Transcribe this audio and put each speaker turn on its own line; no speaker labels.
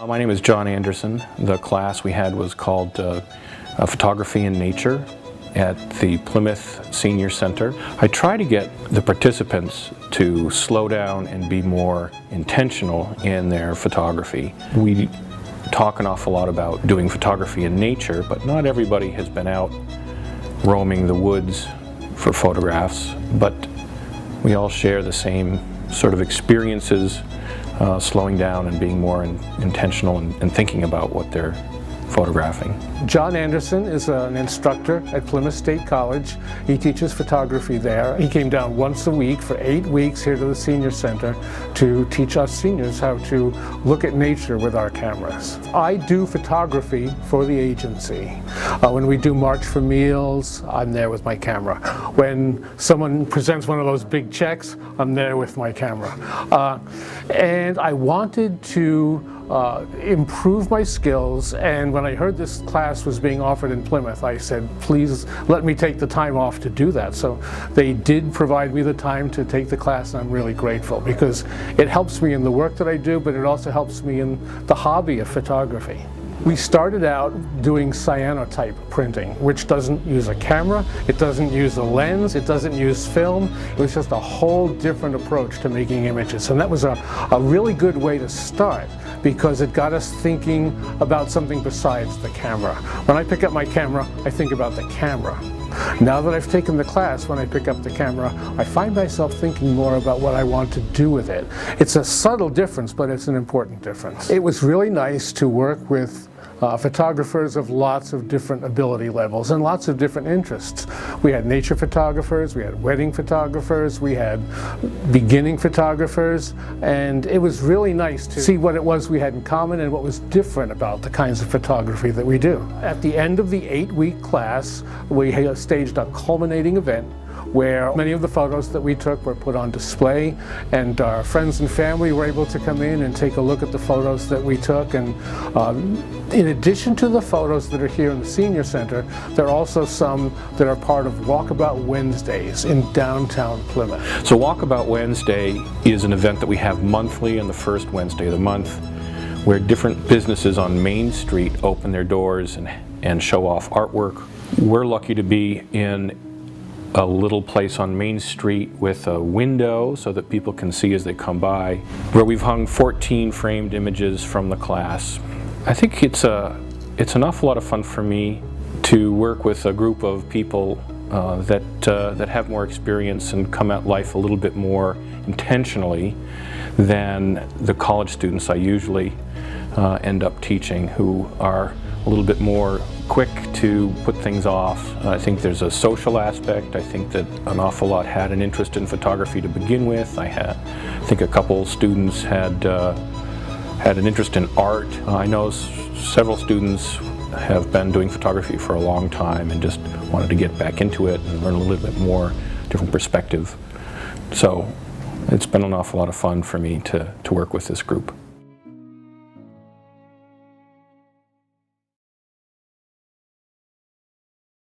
My name is John Anderson. The class we had was called Photography in Nature at the Plymouth Senior Center. I try to get the participants to slow down and be more intentional in their photography. We talk an awful lot about doing photography in nature, but not everybody has been out roaming the woods for photographs, but we all share the same sort of experiences, slowing down and being more intentional and thinking about what they're photographing.
John Anderson is an instructor at Plymouth State College. He teaches photography there. He came down once a week for 8 weeks here to the Senior Center to teach us seniors how to look at nature with our cameras. I do photography for the agency. When we do March for Meals, I'm there with my camera. When someone presents one of those big checks, I'm there with my camera. And I wanted to improve my skills, and when I heard this class was being offered in Plymouth, I said, please let me take the time off to do that. So they did provide me the time to take the class, and I'm really grateful because it helps me in the work that I do, but it also helps me in the hobby of photography. We started out doing cyanotype printing, which doesn't use a camera, it doesn't use a lens, it doesn't use film. It was just a whole different approach to making images. And that was a really good way to start because it got us thinking about something besides the camera. When I pick up my camera, I think about the camera. Now that I've taken the class, when I pick up the camera, I find myself thinking more about what I want to do with it. It's a subtle difference, but it's an important difference. It was really nice to work with photographers of lots of different ability levels and lots of different interests. We had nature photographers, we had wedding photographers, we had beginning photographers, and it was really nice to see what it was we had in common and what was different about the kinds of photography that we do. At the end of the 8-week class, we staged a culminating event where many of the photos that we took were put on display, and our friends and family were able to come in and take a look at the photos that we took. And in addition to the photos that are here in the Senior Center, there are also some that are part of Walkabout Wednesdays in downtown Plymouth.
So Walkabout Wednesday is an event that we have monthly on the first Wednesday of the month, where different businesses on Main Street open their doors and show off artwork. We're lucky to be in a little place on Main Street with a window so that people can see as they come by, where we've hung 14 framed images from the class. I think it's an awful lot of fun for me to work with a group of people that have more experience and come at life a little bit more intentionally than the college students I usually end up teaching, who are a little bit more quick to put things off. I think there's a social aspect. I think that an awful lot had an interest in photography to begin with. I think a couple students had an interest in art. I know several students have been doing photography for a long time and just wanted to get back into it and learn a little bit more, different perspective. So it's been an awful lot of fun for me to work with this group.